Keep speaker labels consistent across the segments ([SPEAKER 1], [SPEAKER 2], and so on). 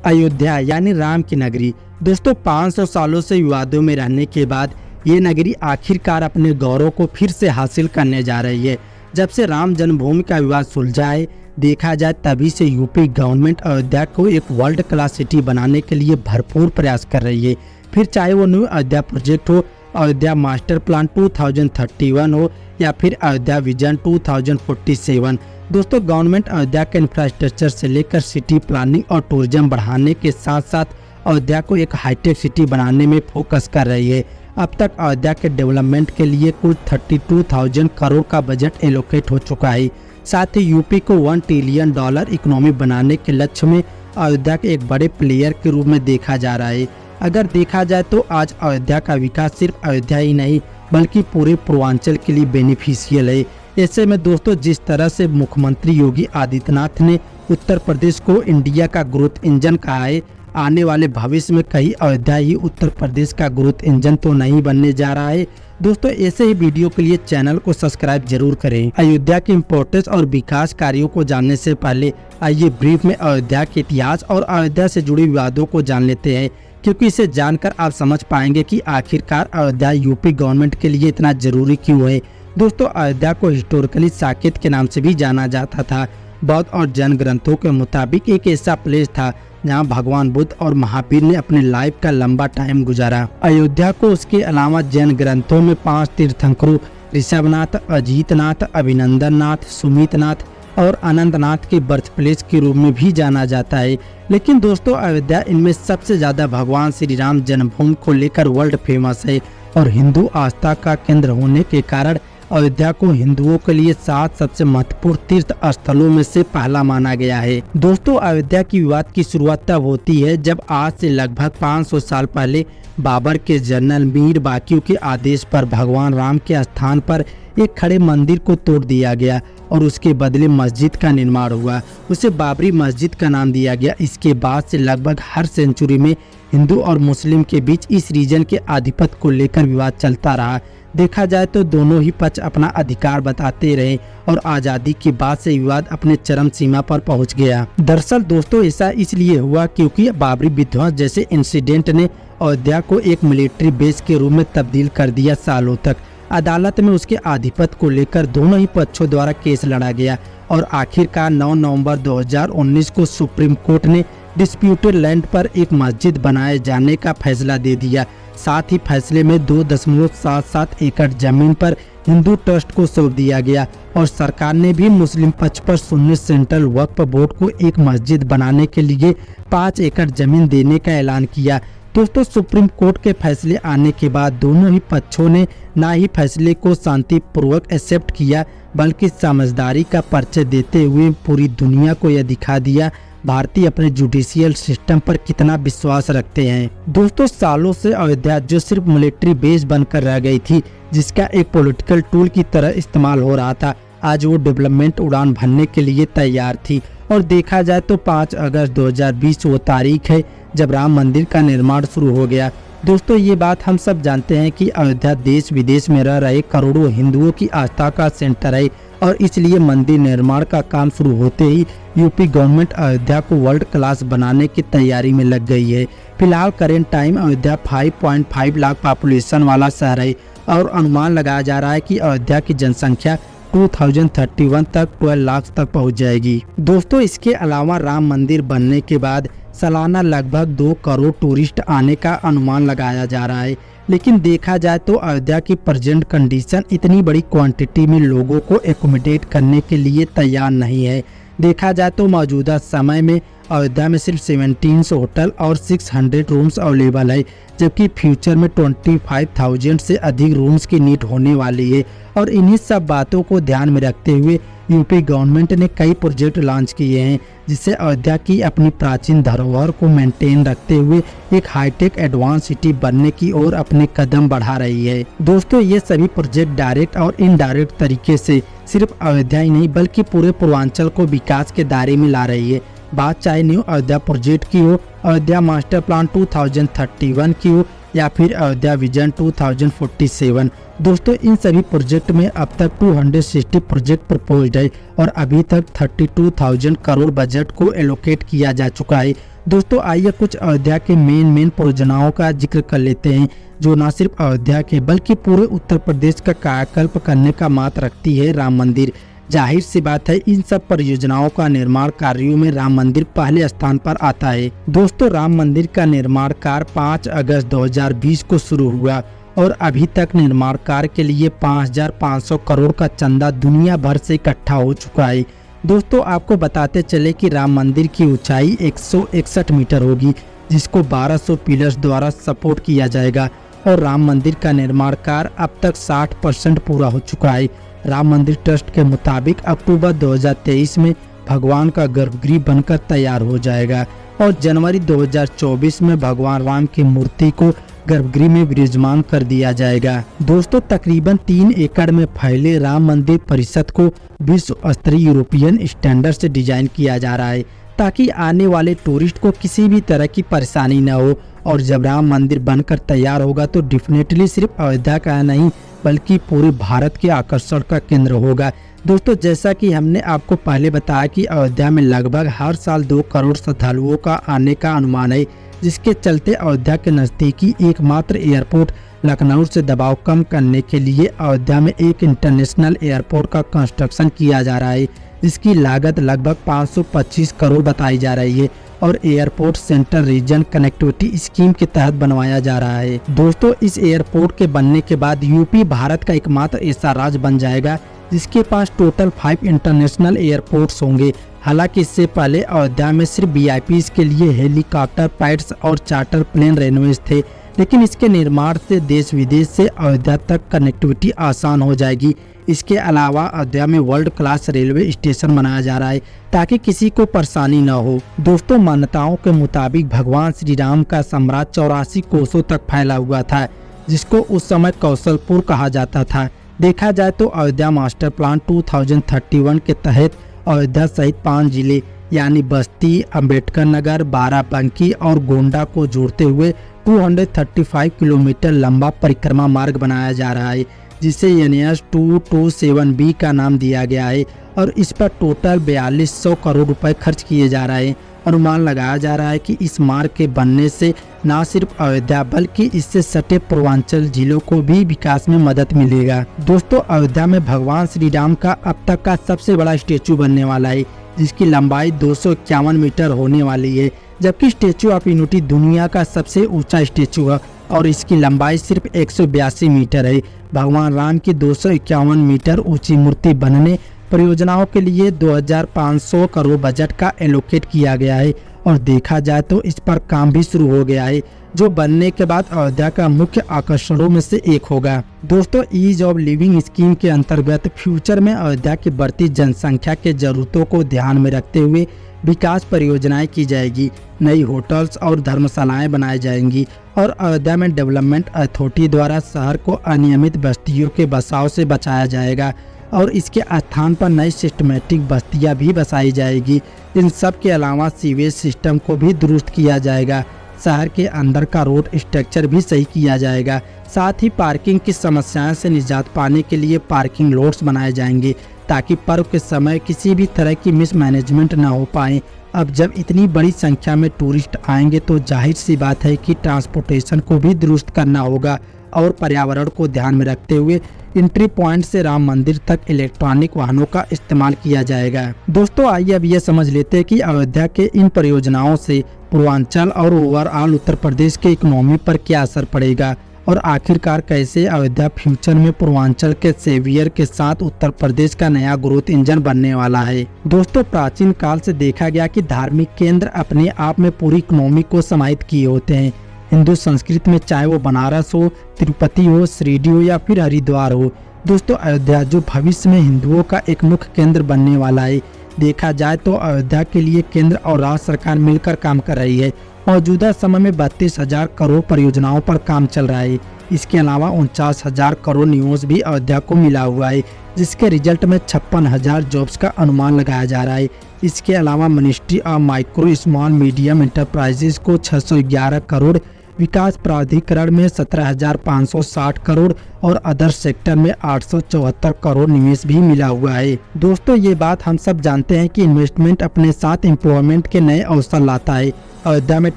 [SPEAKER 1] अयोध्या यानी राम की नगरी। दोस्तों 500 सालों से विवादों में रहने के बाद ये नगरी आखिरकार अपने गौरव को फिर से हासिल करने जा रही है। जब से राम जन्मभूमि का विवाद सुलझा है, देखा जाए तभी से यूपी गवर्नमेंट अयोध्या को एक वर्ल्ड क्लास सिटी बनाने के लिए भरपूर प्रयास कर रही है। फिर चाहे वो न्यू अयोध्या प्रोजेक्ट हो, अयोध्या मास्टर प्लान 2031 हो या फिर अयोध्या विजन 2047। दोस्तों गवर्नमेंट अयोध्या के इंफ्रास्ट्रक्चर से लेकर सिटी प्लानिंग और टूरिज्म बढ़ाने के साथ साथ अयोध्या को एक हाईटेक सिटी बनाने में फोकस कर रही है। अब तक अयोध्या के डेवलपमेंट के लिए कुल 32,000 करोड़ का बजट एलोकेट हो चुका है। साथ ही यूपी को $1 ट्रिलियन इकोनॉमी बनाने के लक्ष्य में अयोध्या के एक बड़े प्लेयर के रूप में देखा जा रहा है। अगर देखा जाए तो आज अयोध्या का विकास सिर्फ अयोध्या ही नहीं बल्कि पूरे पूर्वांचल के लिए बेनिफिशियल है। ऐसे में दोस्तों जिस तरह से मुख्यमंत्री योगी आदित्यनाथ ने उत्तर प्रदेश को इंडिया का ग्रोथ इंजन कहा है, आने वाले भविष्य में कहीं अयोध्या ही उत्तर प्रदेश का ग्रोथ इंजन तो नहीं बनने जा रहा है। दोस्तों ऐसे ही वीडियो के लिए चैनल को सब्सक्राइब जरूर करें। अयोध्या के इम्पोर्टेंस और विकास कार्यों को जानने से पहले आइए ब्रीफ में अयोध्या के इतिहास और अयोध्या से जुड़े विवादों को जान लेते हैं, क्योंकि इसे जानकर आप समझ पाएंगे कि आखिरकार अयोध्या यूपी गवर्नमेंट के लिए इतना जरूरी क्यों है। दोस्तों अयोध्या को हिस्टोरिकली साकेत के नाम से भी जाना जाता था। बौद्ध और जैन ग्रंथों के मुताबिक एक ऐसा प्लेस था जहां भगवान बुद्ध और महावीर ने अपने लाइफ का लंबा टाइम गुजारा। अयोध्या को उसके अलावा जैन ग्रंथों में 5 तीर्थंकरों ऋषभनाथ, अजीतनाथ, अभिनंदननाथ, सुमितनाथ और अनंतनाथ के बर्थ प्लेस के रूप में भी जाना जाता है। लेकिन दोस्तों अयोध्या इनमें सबसे ज्यादा भगवान श्री राम जन्मभूमि को लेकर वर्ल्ड फेमस है और हिंदू आस्था का केंद्र होने के कारण अयोध्या को हिंदुओं के लिए 7 सबसे महत्वपूर्ण तीर्थ स्थलों में से पहला माना गया है। दोस्तों अयोध्या की विवाद की शुरुआत तब होती है जब आज से लगभग 500 साल पहले बाबर के जनरल मीर बाकियों के आदेश पर भगवान राम के स्थान पर एक खड़े मंदिर को तोड़ दिया गया और उसके बदले मस्जिद का निर्माण हुआ। उसे बाबरी मस्जिद का नाम दिया गया। इसके बाद से लगभग हर सेंचुरी में हिंदू और मुस्लिम के बीच इस रीजन के आधिपत्य को लेकर विवाद चलता रहा। देखा जाए तो दोनों ही पक्ष अपना अधिकार बताते रहे और आज़ादी के बाद से विवाद अपने चरम सीमा पर पहुंच गया। दरअसल दोस्तों ऐसा इसलिए हुआ क्योंकि बाबरी विध्वंस जैसे इंसिडेंट ने अयोध्या को एक मिलिट्री बेस के रूप में तब्दील कर दिया। सालों तक अदालत में उसके आधिपत्य को लेकर दोनों ही पक्षों द्वारा केस लड़ा गया और आखिरकार 9 नवंबर 2019 को सुप्रीम कोर्ट ने डिस्प्यूटेड लैंड पर एक मस्जिद बनाए जाने का फैसला दे दिया। साथ ही फैसले में 2.77 एकड़ जमीन पर हिंदू ट्रस्ट को सौंप दिया गया और सरकार ने भी मुस्लिम पक्ष पर सुन्नी सेंट्रल वक्फ बोर्ड को एक मस्जिद बनाने के लिए 5 एकड़ जमीन देने का ऐलान किया। दोस्तों सुप्रीम कोर्ट के फैसले आने के बाद दोनों ही पक्षों ने ना ही फैसले को शांतिपूर्वक एक्सेप्ट किया बल्कि समझदारी का परिचय देते हुए पूरी दुनिया को यह दिखा दिया भारतीय अपने जुडिशियल सिस्टम पर कितना विश्वास रखते हैं। दोस्तों सालों से अयोध्या जो सिर्फ मिलिट्री बेस बनकर रह गई थी, जिसका एक पॉलिटिकल टूल की तरह इस्तेमाल हो रहा था, आज वो डेवलपमेंट उड़ान भरने के लिए तैयार थी। और देखा जाए तो 5 अगस्त 2020 वो तारीख है जब राम मंदिर का निर्माण शुरू हो गया। दोस्तों ये बात हम सब जानते हैं कि अयोध्या देश विदेश में रह रहे करोड़ों हिंदुओं की आस्था का सेंटर है और इसलिए मंदिर निर्माण का काम शुरू होते ही यूपी गवर्नमेंट अयोध्या को वर्ल्ड क्लास बनाने की तैयारी में लग गई है। फिलहाल current time Ayodhya 5.5 lakh population वाला शहर है और अनुमान लगाया जा रहा है कि अयोध्या की जनसंख्या 2031 तक 12 लाख तक पहुंच जाएगी। दोस्तों इसके अलावा राम मंदिर बनने के बाद सालाना लगभग 2 करोड़ टूरिस्ट आने का अनुमान लगाया जा रहा है। लेकिन देखा जाए तो अयोध्या की प्रेजेंट कंडीशन इतनी बड़ी क्वांटिटी में लोगों को एकोमोडेट करने के लिए तैयार नहीं है। देखा जाए तो मौजूदा समय में अयोध्या में सिर्फ 17 होटल और 600 रूम्स अवेलेबल है, जबकि फ्यूचर में 25,000 से अधिक रूम्स की नीड होने वाली है। और इन्हीं सब बातों को ध्यान में रखते हुए यूपी गवर्नमेंट ने कई प्रोजेक्ट लॉन्च किए हैं, जिससे अयोध्या की अपनी प्राचीन धरोहर को मेंटेन रखते हुए एक हाईटेक एडवांस सिटी बनने की ओर अपने कदम बढ़ा रही है। दोस्तों ये सभी प्रोजेक्ट डायरेक्ट और इनडायरेक्ट तरीके से सिर्फ अयोध्या ही नहीं बल्कि पूरे पूर्वांचल को विकास के दायरे में ला रही है। बात चाहे न्यू अयोध्या प्रोजेक्ट की हो, अयोध्या मास्टर प्लान 2031 की हो या फिर अयोध्या विजन 2047। दोस्तों इन सभी प्रोजेक्ट में अब तक 260 प्रोजेक्ट प्रपोज्ड है और अभी तक 32,000 करोड़ बजट को एलोकेट किया जा चुका है। दोस्तों आइए कुछ अयोध्या के मेन परियोजनाओं का जिक्र कर लेते हैं जो न सिर्फ अयोध्या के बल्कि पूरे उत्तर प्रदेश का कायाकल्प करने का मात रखती है राम मंदिर। जाहिर सी बात है इन सब परियोजनाओं का निर्माण कार्यों में राम मंदिर पहले स्थान पर आता है। दोस्तों राम मंदिर का निर्माण कार्य 5 अगस्त 2020 को शुरू हुआ और अभी तक निर्माण कार्य के लिए 5,500 करोड़ का चंदा दुनिया भर से इकट्ठा हो चुका है। दोस्तों आपको बताते चले कि राम मंदिर की ऊंचाई 161 मीटर होगी जिसको 1200 पिलर्स द्वारा सपोर्ट किया जाएगा और राम मंदिर का निर्माण कार्य अब तक 60% पूरा हो चुका है। राम मंदिर ट्रस्ट के मुताबिक अक्टूबर 2023 में भगवान का गर्भगृह बनकर तैयार हो जाएगा और जनवरी 2024 में भगवान राम की मूर्ति को गर्भगृह में विराजमान कर दिया जाएगा। दोस्तों तकरीबन 3 एकड़ में फैले राम मंदिर परिसर को विश्व स्तरीय यूरोपियन स्टैंडर्ड से डिजाइन किया जा रहा है ताकि आने वाले टूरिस्ट को किसी भी तरह की परेशानी न हो और जब राम मंदिर बनकर तैयार होगा तो डेफिनेटली सिर्फ अयोध्या का नहीं बल्कि पूरे भारत के आकर्षण का केंद्र होगा। दोस्तों जैसा कि हमने आपको पहले बताया कि अयोध्या में लगभग हर साल 2 करोड़ श्रद्धालुओं का आने का अनुमान है जिसके चलते अयोध्या के नज़दीकी एकमात्र एयरपोर्ट लखनऊ से दबाव कम करने के लिए अयोध्या में एक इंटरनेशनल एयरपोर्ट का कंस्ट्रक्शन किया जा रहा है जिसकी लागत लगभग 525 करोड़ बताई जा रही है और airport central region connectivity scheme के तहत बनवाया जा रहा है। दोस्तों इस एयरपोर्ट के बनने के बाद यूपी भारत का एकमात्र ऐसा राज्य बन जाएगा जिसके पास टोटल 5 इंटरनेशनल एयरपोर्ट्स होंगे। हालांकि इससे पहले अयोध्या में सिर्फ वीआईपीज के लिए हेलीकॉप्टर पाइलट्स और चार्टर प्लेन रनवेज थे, लेकिन इसके निर्माण से देश विदेश से अयोध्या तक कनेक्टिविटी आसान हो जाएगी। इसके अलावा अयोध्या में वर्ल्ड क्लास रेलवे स्टेशन बनाया जा रहा है ताकि किसी को परेशानी न हो। दोस्तों मान्यताओं के मुताबिक भगवान श्री राम का साम्राज्य 84 कोसों तक फैला हुआ था जिसको उस समय कौशलपुर कहा जाता था। देखा जाए तो अयोध्या मास्टर प्लान 2031 के तहत अयोध्या सहित 5 जिले यानी बस्ती, अम्बेडकर नगर, बाराबंकी और गोंडा को जोड़ते हुए 235 किलोमीटर लंबा परिक्रमा मार्ग बनाया जा रहा है जिसे NS 227B का नाम दिया गया है और इस पर टोटल 4200 करोड़ रुपए खर्च किए जा रहे हैं। अनुमान लगाया जा रहा है कि इस मार्ग के बनने से न सिर्फ अयोध्या बल्कि इससे सटे पूर्वांचल जिलों को भी विकास में मदद मिलेगा। दोस्तों अयोध्या में भगवान श्री राम का अब तक का सबसे बड़ा स्टेचू बनने वाला है जिसकी लंबाई 251 मीटर होने वाली है, जबकि स्टेचू ऑफ यूनिटी दुनिया का सबसे ऊंचा स्टेचू है और इसकी लंबाई सिर्फ 182 मीटर है। भगवान राम की 251 मीटर ऊंची मूर्ति बनने परियोजनाओं के लिए 2500 करोड़ बजट का एलोकेट किया गया है और देखा जाए तो इस पर काम भी शुरू हो गया है जो बनने के बाद अयोध्या का मुख्य आकर्षणों में से एक होगा। दोस्तों ईज ऑफ लिविंग स्कीम के अंतर्गत फ्यूचर में अयोध्या की बढ़ती जनसंख्या के जरूरतों को ध्यान में रखते हुए विकास परियोजनाएं की जाएगी। नई होटल्स और धर्मशालाएं बनाई जाएंगी और अयोध्या में डेवलपमेंट अथॉरिटी द्वारा शहर को अनियमित बस्तियों के बसाव से बचाया जाएगा और इसके स्थान पर नई सिस्टमेटिक बस्तियां भी बसाई जाएगी। इन सब के अलावा सीवेज सिस्टम को भी दुरुस्त किया जाएगा। शहर के अंदर का रोड स्ट्रक्चर भी सही किया जाएगा। साथ ही पार्किंग की समस्याओं से निजात पाने के लिए पार्किंग लॉट्स बनाए जाएंगे ताकि पर्व के समय किसी भी तरह की मिसमैनेजमेंट न हो पाए। अब जब इतनी बड़ी संख्या में टूरिस्ट आएंगे तो जाहिर सी बात है कि ट्रांसपोर्टेशन को भी दुरुस्त करना होगा और पर्यावरण को ध्यान में रखते हुए एंट्री पॉइंट से राम मंदिर तक इलेक्ट्रॉनिक वाहनों का इस्तेमाल किया जाएगा। दोस्तों आइए अब ये समझ लेते हैं कि अयोध्या के इन परियोजनाओं से पूर्वांचल और ओवरऑल उत्तर प्रदेश के इकोनॉमी पर क्या असर पड़ेगा और आखिरकार कैसे अयोध्या फ्यूचर में पूर्वांचल के सेवियर के साथ उत्तर प्रदेश का नया ग्रोथ इंजन बनने वाला है। दोस्तों प्राचीन काल से देखा गया कि धार्मिक केंद्र अपने आप में पूरी इकोनॉमी को समाहित किए होते हैं। हिंदू संस्कृति में चाहे वो बनारस हो, तिरुपति हो, शिरडी हो या फिर हरिद्वार हो। दोस्तों अयोध्या जो भविष्य में हिंदुओं का एक मुख्य केंद्र बनने वाला है। देखा जाए तो अयोध्या के लिए केंद्र और राज्य सरकार मिलकर काम कर रही है। मौजूदा समय में 32,000 करोड़ परियोजनाओं पर काम चल रहा है। इसके अलावा 49,000 करोड़ निवेश भी अयोध्या को मिला हुआ है जिसके रिजल्ट में 56,000 जॉब्स का अनुमान लगाया जा रहा है। इसके अलावा ministry of micro small medium enterprises को 611 करोड़ विकास प्राधिकरण में 17,560 करोड़ और अदर सेक्टर में 874 करोड़ निवेश भी मिला हुआ है। दोस्तों, ये बात हम सब जानते हैं कि इन्वेस्टमेंट अपने साथ एम्प्लॉयमेंट के नए अवसर लाता है। अयोध्या में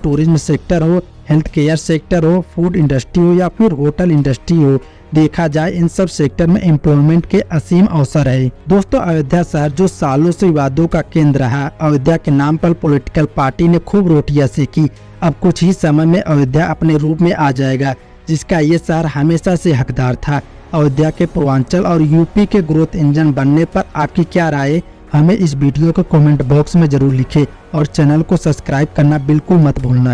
[SPEAKER 1] टूरिज्म सेक्टर हो, हेल्थ केयर सेक्टर हो, फूड इंडस्ट्री हो या फिर होटल इंडस्ट्री हो, देखा जाए इन सब सेक्टर में एम्प्लॉयमेंट के असीम अवसर है। दोस्तों, अयोध्या शहर जो सालों से विवादों का केंद्र रहा, अयोध्या के नाम पर पॉलिटिकल पार्टी ने खूब रोटियां सेकी। अब कुछ ही समय में अयोध्या अपने रूप में आ जाएगा, जिसका ये शहर हमेशा से हकदार था। अयोध्या के पूर्वांचल और यूपी के ग्रोथ इंजन बनने पर आपकी क्या राय है? हमें इस वीडियो को कमेंट बॉक्स में जरूर लिखें और चैनल को सब्सक्राइब करना बिल्कुल मत भूलना।